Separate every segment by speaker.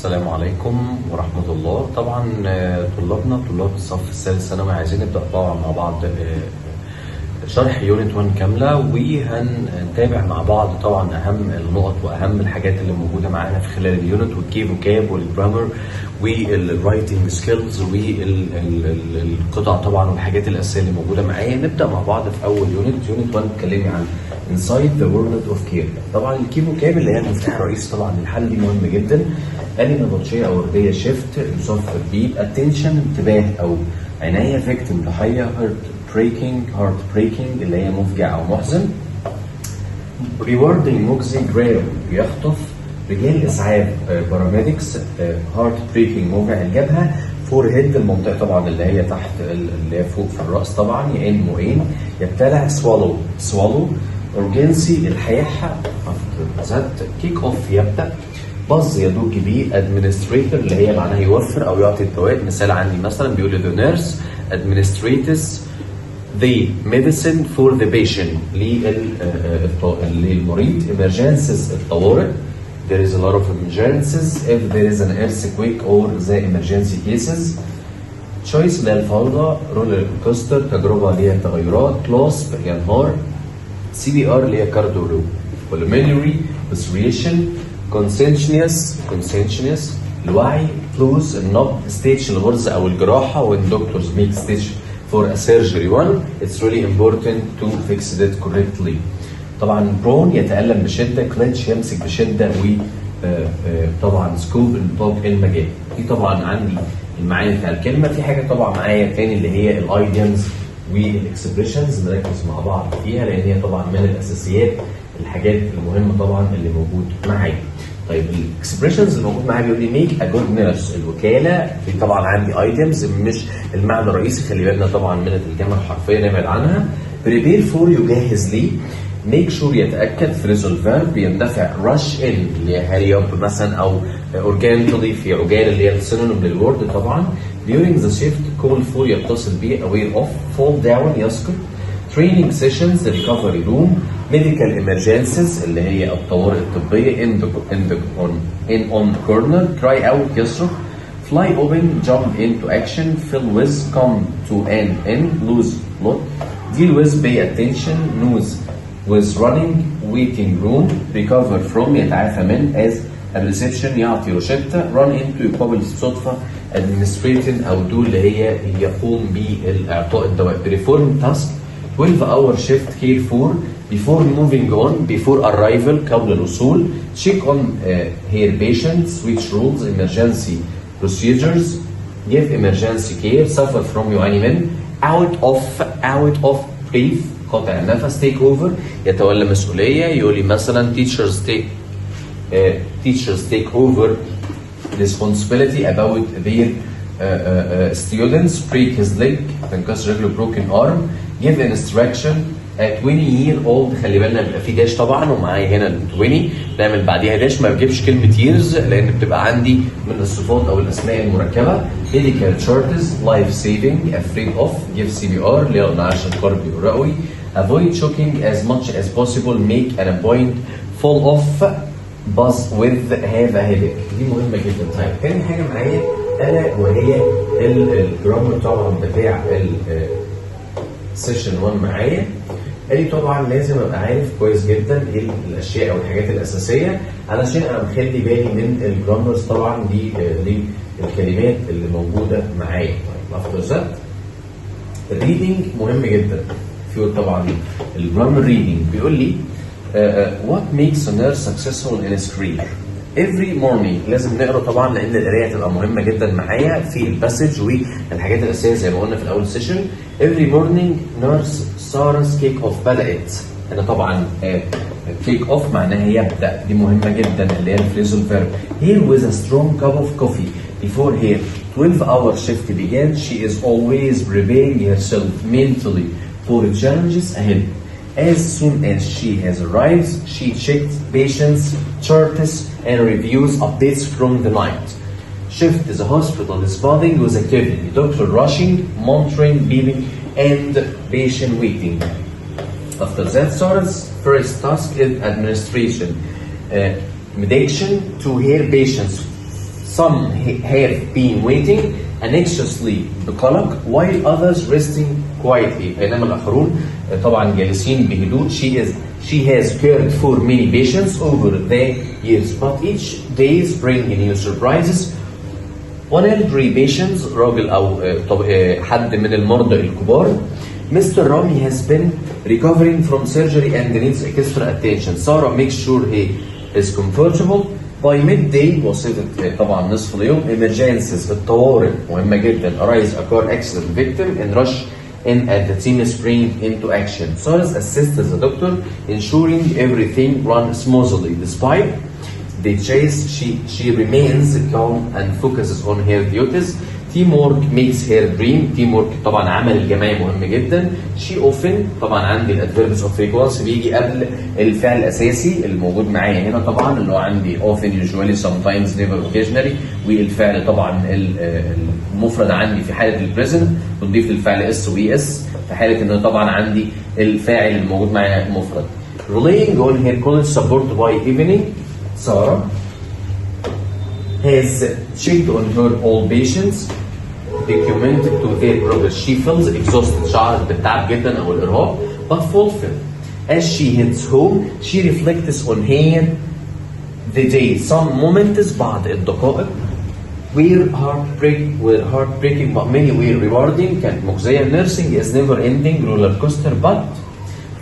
Speaker 1: السلام عليكم ورحمة الله. طبعا طلاب الصف الثالث ثانوي عايزين نبدأ طبعا مع بعض شرح يونت 1 كاملة، وهنتابع مع بعض طبعا أهم النقط وأهم الحاجات اللي موجودة معانا في خلال اليونت، والكي فوكاب والجرامر والرايتنج سكيلز والقطع طبعا والحاجات الأساسية اللي موجودة معايا. نبدأ مع بعض في أول يونت 1 اتكلمي عن inside the world of care. طبعا الكي فوكاب اللي هي المفتاح الرئيسي طبعا للحل دي مهم جدا. آلي نبطشية أو وردية شيفت، يصفر بيب، attention انتباه أو عناية، victim ضحية، heart breaking اللي هي مفجع أو محزن، rewarding مجزي، grab يخطف، رجال إسعاف paramedics، heart breaking موجع الجبهة، forehead المنطقة طبعا اللي هي تحت اللي هي فوق في الرأس طبعا، يئن معين، يبتلع swallow urgency الحياحة، kick off يبدأ، buzz يضج بيه، administrator اللي هي معناها يوفر أو يعطي الدواء. مثال عندي مثلا بيقول the nurse administrates the medicine for the patient للمريض. emergencies الطوارئ، there is a lot of emergencies if there is an earthquake or the emergency cases. choice اللي هي الفوضى، roller coaster تجربة اللي هي التغيرات، clasp ينهار، CPR اللي هي كارديولوج، pulmonary respiration، conscientious الوعي، clues النبض، stage الغرزة أو الجراحة. when doctors make stage for a surgery one it's really important to fix it correctly. طبعا prone يتألم بشدة، clutch يمسك بشدة، و طبعا scope نطاق المجال. دي طبعا عندي المعاني بتاع الكلمة. في حاجة طبعا معايا تاني اللي هي الايديمز والاكسبريشنز، نركز مع بعض فيها لان هي طبعا من الاساسيات الحاجات المهمه طبعا اللي موجود معايا. طيب الاكسبريشنز اللي موجود معايا بيقول لي ميك ا جود نيرس الوكاله. في طبعا عندي ايتمز مش المعنى الرئيسي، خلي بالنا طبعا من الترجمه الحرفيه نبعد عنها. بريبير فور يجهز لي، ميك شور يتاكد، فريزل فيرب يندفع، رش ان اللي هي هاري اب مثلا، او اورجانيكالي في عجاله اللي هي السينونيم للورد طبعا. during the shift call for يتصل بيه، aware of fall down يسقط. training sessions recovery room. medical emergencies اللي هي الطوارئ الطبيه، in on corner cry out يصرخ. fly open jump into action. fill with come to an end lose lot. deal with pay attention. lose with running waiting room. recover from يتعافى من as a reception يعطي روشتة. run into يقابل الصدفة. administrating أو do اللي هي يقوم بإعطاء الدواء. perform task 12 hour shift care for before moving on before arrival قبل الوصول. check on her patient switch rules emergency procedures give emergency care suffer from يعاني من out of brief قاطع النفس. take over يتولى مسؤولية. يقول لي مثلا teachers take over responsibility about their students. break his leg تنكسر رجله broken arm. give instruction at 20 year old. خلي بالنا بيبقى في داش طبعا ومعايا هنا 20 نعمل بعديها داش، ما بجيبش كلمة years لأن بتبقى عندي من الصفات أو الأسماء المركبة. medical charges life saving afraid of give CPR اللي هو انعاش القلبي والرئوي. avoid choking as much as possible make an point fall off buzz with have a headache. دي مهمة جدا. طيب تاني حاجة معايا ألا وهي الجرامر طبعا بتاع سيشن 1 معايا. قال لي طبعا لازم ابقى عارف كويس جدا ايه الاشياء او الحاجات الاساسيه علشان انا مخلي بالي من الجرامرز طبعا دي الكلمات اللي موجوده معايا. طيب افتر ذات الريدنج مهم جدا. في طبعا الجرامر ريدنج بيقول لي what makes a nurse successful in his career. every morning لازم نقرا طبعا لان القرايه هتبقى مهمه جدا معايا في الباسج والحاجات الاساسيه زي ما قلنا في الاول سيشن. every morning nurse Sarah's kick off بدات. هنا طبعا kick off معناها يبدا، دي مهمه جدا اللي هي الفريزل فيرب. here with a strong cup of coffee before her 12-hour shift began she is always preparing herself mentally for the challenges ahead. As soon as she has arrived, she checked patients' charts and reviews updates from the night. Shift the hospital is buzzing with activity. Doctor rushing, monitoring, beeping, and patient waiting. After that, Sarah's first task is administration. Medication to her patients. some have been waiting anxiously بقلق while others resting quietly بينما الآخرون طبعا جالسين بهدوء. She has cared for many patients over the years but each day bring new surprises. One elderly patient راجل أو حد من المرضى الكبار. Mr. Rami has been recovering from surgery and needs extra attention. Sarah makes sure he is comfortable. By midday وصلت طبعا نصف اليوم. Emergencies الطوارئ مهمة جدا. Arise a car accident victim and rush in at the team spring into action. Sarah assists the doctor ensuring everything runs smoothly. Despite the chase she remains calm and focuses on her duties. Teamwork makes her dream. Teamwork طبعا عمل الجماعي مهم جدا. She often طبعا عندي الادفيربس اوف frequency بيجي قبل الفعل الاساسي الموجود معايا هنا طبعا اللي هو عندي often usually sometimes never occasionally والفعل طبعا المفرد عندي في حاله البريزنت بنضيف للفعل اس واي اس في حاله ان طبعا عندي الفاعل الموجود معايا مفرد. Relying on her college support by evening. Sarah has checked on her all patients documented to their progress. She feels exhausted. شعرت بالتعب جدا او الارهاق but fulfilled. As she heads home she reflects on her the day. Some moments بعض الدقائق were heartbreaking but many were rewarding. كانت مجزية. Nursing is never ending roller coaster but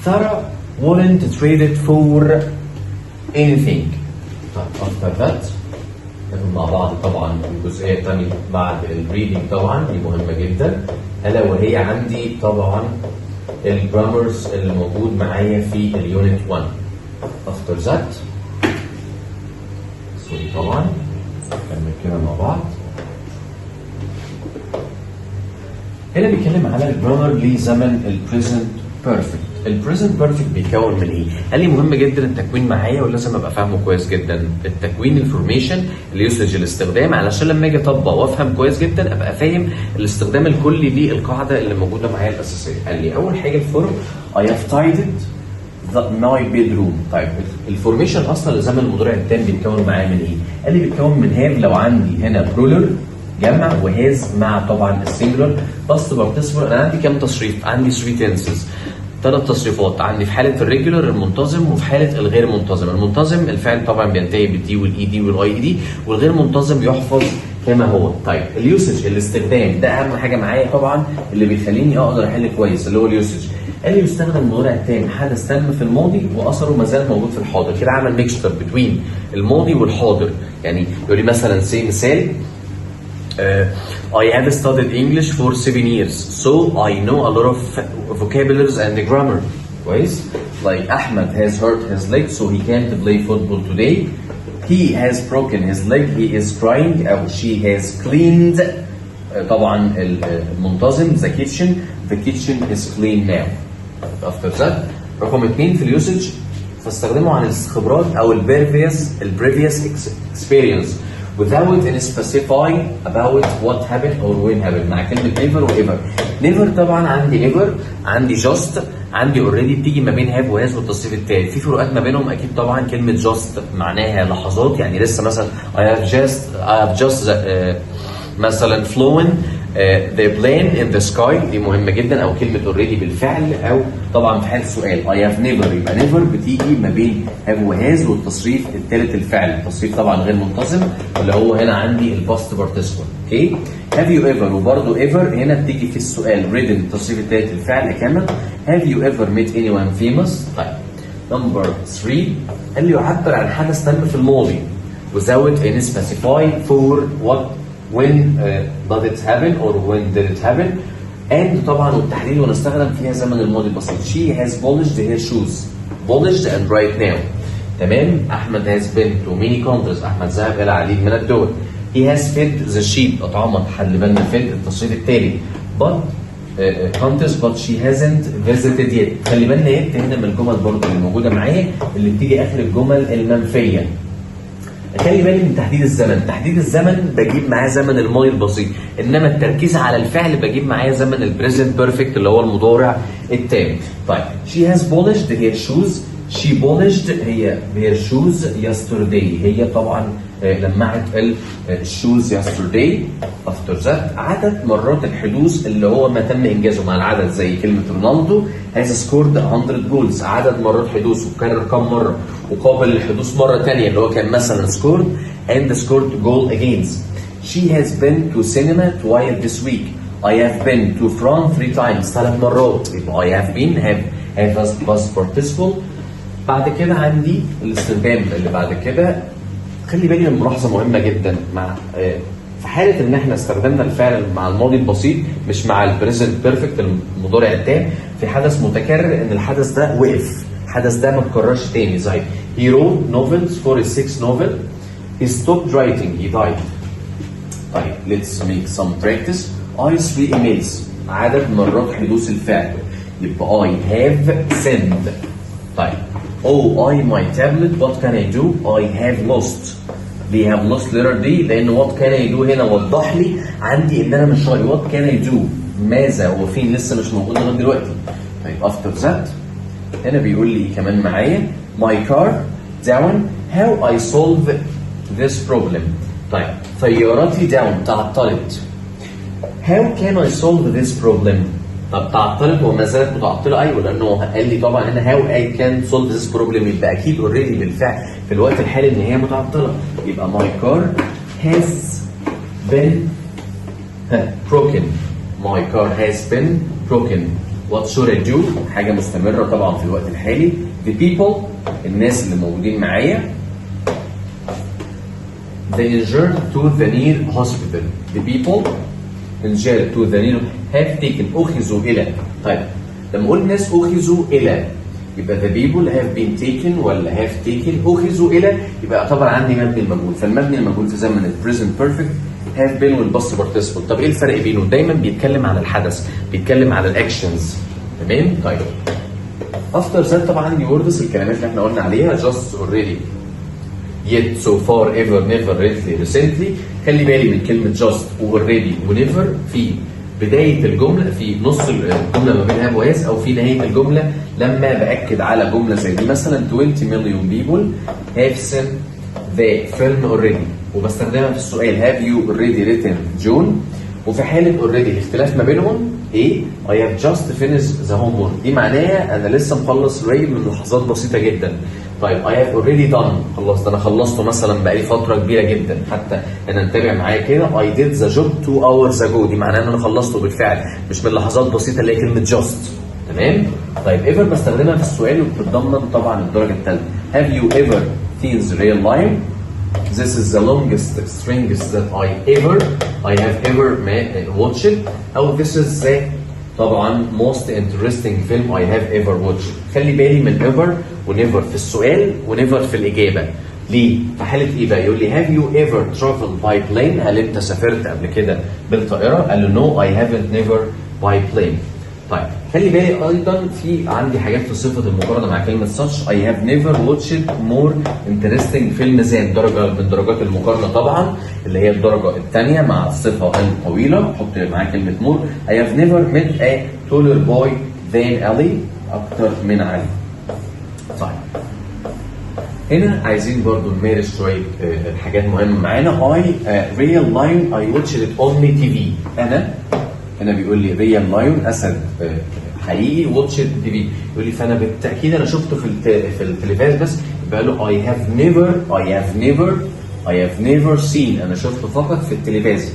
Speaker 1: Sarah wouldn't trade it for anything. After that مع بعض طبعا الجزئيه الثانيه بعد الريدنج طبعا دي مهمه جدا الا وهي عندي طبعا الجرامرز اللي موجود معايا في اليونت 1. افتر ذات سوري طبعا نكمل كده مع بعض. هنا بيتكلم على الجرامر لزمن البريزنت بيرفكت. البريزنت بيرفكت بيتكون من ايه؟ قال لي مهم جدا التكوين معايا ولازم ابقى فاهمه كويس جدا. التكوين الفورميشن اليوسج الاستخدام علشان لما اجي اطبق وافهم كويس جدا ابقى فاهم الاستخدام الكلي للقاعده اللي موجوده معايا الاساسيه. قال لي اول حاجه الفورم I have tidied my bedroom. طيب الفورميشن اصلا لزمن المضارع التام بيتكون معايا من ايه؟ قال لي بيتكون من هاف لو عندي هنا برولر جمع وهاز مع طبعا السنجلر باست بارتيسيبل. انا عندي كام تصريف؟ عندي 3 تنسز 3 تصريفات عندي في حاله الريجولر المنتظم وفي حاله الغير منتظم. المنتظم الفعل طبعا بينتهي بالدي والاي دي والاي اي دي والغير منتظم يحفظ كما هو. طيب اليوسج الاستخدام ده اهم حاجه معايا طبعا اللي بيخليني اقدر احل كويس اللي هو اليوسج. قال لي يستخدم المضارع التام حدث تم في الماضي واثره ما زال موجود في الحاضر. كده عمل ميكستر بين الماضي والحاضر. يعني يقول لي مثلا مثال I have studied English for 7 years, so I know a lot of vocabularies and grammar. كويس؟ Like Ahmed has hurt his leg, so he can't play football today. He has broken his leg, he is crying. أو she has cleaned. طبعا المنتظم the kitchen is clean now. After that رقم 2 في اليوسج فاستخدمه عن الخبرات أو previous experience. without any specifying about what happened or when happened. مع كلمة never و ever. never طبعا عندي ever عندي just عندي already بتيجي ما بين have و has والتصريف التالي. في فروقات ما بينهم أكيد طبعا. كلمة just معناها لحظات يعني لسه مثلا I have just مثلا flown the plane in the sky دي مهمة جدا. أو كلمة already بالفعل أو طبعا في حالة سؤال I have never يبقى never بتيجي ما بين have و has والتصريف الثالث الفعل. التصريف طبعا غير منتظم اللي هو هنا عندي الباست بارتيسيبل. اوكي have you ever وبرده ever هنا بتيجي في السؤال written التصريف الثالث الفعل أكمل. have you ever met anyone famous. طيب نمبر 3 قال لي يعبر عن حدث تم في الماضي without any specify for what when did it happen or when did it happen. and طبعا والتحديد ونستخدم فيها زمن الماضي البسيط. she has polished her shoes polished and right now. تمام. أحمد has been to many countries. أحمد ذهب إلى العديد من الدول. he has fed the sheep أطعمت خلي بالنا fed التصريف التالي but countries but she hasn't visited yet. خلي بالنا yet هنا من الجمل برضه اللي موجودة معايا اللي بتيجي آخر الجمل المنفية. خلي بالي من تحديد الزمن. تحديد الزمن بجيب معاه زمن الماضي البسيط انما التركيز على الفعل بجيب معاه زمن البريزنت بيرفكت اللي هو المضارع التام. طيب she has polished her shoes she polished هي her shoes yesterday. هي طبعا لمعت الشوز yesterday. after that عدد مرات الحدوث اللي هو ما تم انجازه مع العدد، زي كلمه رونالدو has scored 100 goals. عدد مرات حدوثه كرر كم مره وقابل للحدوث مره ثانيه، اللي هو كان مثلا scored and scored goal against. she has been to cinema twice this week. I have been to France 3 times. 3 مرات. يبقى I have been have past participle. بعد كده عندي الاستخدام اللي بعد كده. خلي بالي من ملاحظه مهمه جدا، مع في حاله ان احنا استخدمنا الفعل مع الماضي البسيط مش مع البريزنت بيرفكت المضارع التام في حدث متكرر، ان الحدث ده وقف، الحدث ده ما اتكررش تاني. زي he wrote novels for his 6th novel. he stopped writing. he died. طيب let's make some practice. I 3 emails. عدد مرات حدوث الفعل يبقى I have sent. طيب oh I my tablet what can I do. I have lost. ليه have lost letter D؟ لأن what can I do هنا وضح لي عندي إن أنا مش راضي. what can I do ماذا هو فين لسه مش موجود لغاية دلوقتي. طيب after that هنا بيقول لي كمان معايا my car down how I solve this problem. طيب سيارتي down تعطلت. how can I solve this problem. طب تعطلت وما زالت متعطله. ايوه لانه قال لي طبعا هنا how I can solve this problem، يبقى اكيد اوريدي بالفعل في الوقت الحالي ان هي متعطله. يبقى my car has been broken. my car has been broken. what should I do؟ حاجه مستمره طبعا في الوقت الحالي. the people الناس اللي موجودين معايا. they injured to the near hospital. the people injured to the near have taken أخذوا إلى. طيب لما أقول ناس أخذوا إلى يبقى the people have been taken ولا have taken. أخذوا إلى يبقى يعتبر عندي مبني المجهول، فالمبني المجهول في زمن present perfect have been والباست participle. طب إيه الفرق بينه؟ دايما بيتكلم عن الحدث، بيتكلم عن الأكشنز. تمام؟ طيب after that طبعا عندي words الكلمات اللي احنا قلنا عليها just already yet so far ever never lately recently. خلي بالي من كلمة just و already و never في بداية الجملة، في نص الجملة ما بين have و has، أو في نهاية الجملة لما بأكد على جملة زي دي. مثلا 20 million people have seen the film already، وبستخدمها في السؤال have you already written June. وفي حالة already الاختلاف ما بينهم ايه؟ I have just finished the homework. دي معناها أنا لسه مخلص الواجب من لحظات بسيطة جدا. طيب I have already done خلصت، أنا خلصته مثلا بقالي فترة كبيرة جدا. حتى أنا نتابع معايا كده I did the job 2 hours ago. دي معناها إن أنا خلصته بالفعل مش من لحظات بسيطة اللي هي كلمة just. تمام؟ طيب ever بستخدمها في السؤال وبتتضمن طبعا الدرجة الثالثة. Have you ever seen the real life؟ This is the longest strings that I have ever watched. أو this is the طبعا most interesting film I have ever watched. خلي بالي من ever و never في السؤال و never في الإجابة. ليه؟ في حالة إيه بقى؟ يقول لي have you ever traveled by plane؟ هل أنت سافرت قبل كده بالطائرة؟ قال له no I haven't never by plane. طيب خلي بالي ايضا في عندي حاجات في صفه المقارنه مع كلمه such. I have never watched more interesting film than درجه من درجات المقارنه طبعا اللي هي الدرجه الثانيه مع الصفه الطويله. حط معاها كلمه more. I have never met a taller boy than Ali. اكتر من علي. طيب هنا عايزين برضو نمارس شويه حاجات مهمه معانا. real lion I watched it on TV. انا بيقول لي ريال لايون اسد حقيقي واتش تي في. يقول لي فانا بالتاكيد انا شفته في التلفاز بس، يبقى له I have never seen. انا شفته فقط في التلفاز.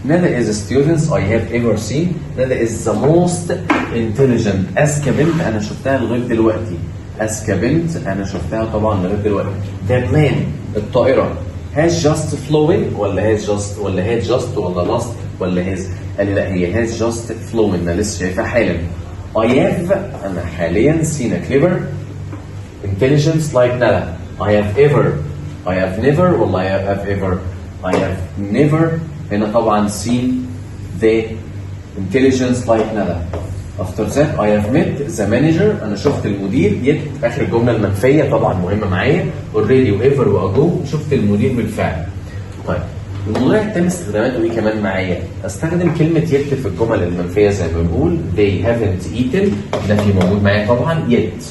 Speaker 1: Nada is students I have ever seen. Nada is the most intelligent. اذكى بنت انا شفتها لغايه دلوقتي. اذكى بنت انا شفتها طبعا لغايه دلوقتي. The plane الطائره has just flown ولا has just ولا had just ولا lost ولا has؟ قال لي لا هي has just flown. انا لسه شايفها حالا. I have انا حاليا seen a clever intelligence like Nala. I have never ولا I have never هنا طبعا seen the intelligence like Nala. After that I have met the manager. انا شفت المدير. yet اخر الجمله المنفيه طبعا مهمه معايا. already و ever و ago شفت المدير بالفعل. طيب الموضوع التاني استخداماته ايه كمان معايا؟ استخدم كلمه yet في الجمل المنفيه زي ما بنقول they haven't eaten. ده في موجود معايا طبعا yet.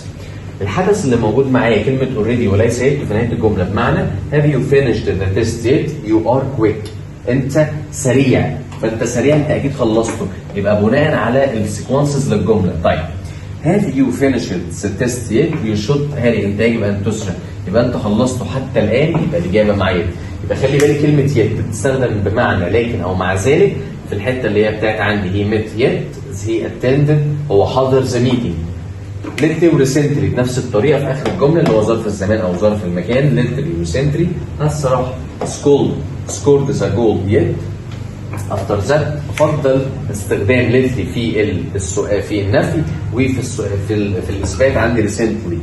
Speaker 1: الحدث اللي موجود معايا كلمه already وليس yet في نهايه الجمله، بمعنى have you finished the test yet you are quick. انت سريع، فانت سريع، انت اكيد خلصته، يبقى بناء على السيكونسز للجمله. طيب have you finished the test yet you should، هل انت يجب ان تسرع، يبقى انت خلصته حتى الان، يبقى الاجابه معايا. يبقى خلي بالك كلمه yet بتستخدم بمعنى لكن او مع ذلك في الحته اللي هي بتاعت عندي هي met yet he attended، هو حضر the meeting. lately وريسنتلي بنفس الطريقه في اخر الجمله اللي هو ظرف الزمان او ظرف المكان. lately وريسنتلي الصراحه scored the goal yet. افتر ذات افضل استخدام lately في النفي، وفي في الاثبات عندي ريسنتلي.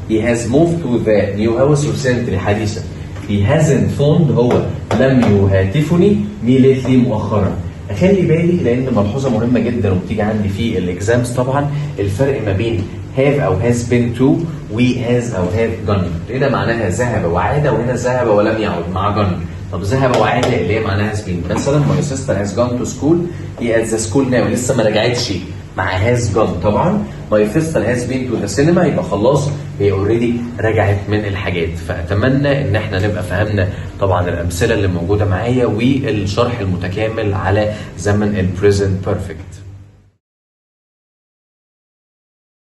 Speaker 1: he has moved to the new house recently حديثا. he hasn't phoned، هو لم يهاتفني me lately مؤخرا. اخلي بالي لان ملحوظه مهمه جدا وبتيجي عندي في الاكزامز طبعا، الفرق ما بين have او has been to و has او have gone. هنا معناها ذهب وعاد، وهنا ذهب ولم يعد مع gone. طب ذهب وعاد اللي هي معناها has been. مثلا my sister has gone to school، هي at the school now لسه ما رجعتش مع has gone. طبعا my sister has been to the cinema يبقى خلاص هي اوريدي رجعت من الحاجات. فاتمنى ان احنا نبقى فهمنا طبعا الامثله اللي موجوده معايا والشرح المتكامل على زمن البريزنت بيرفكت.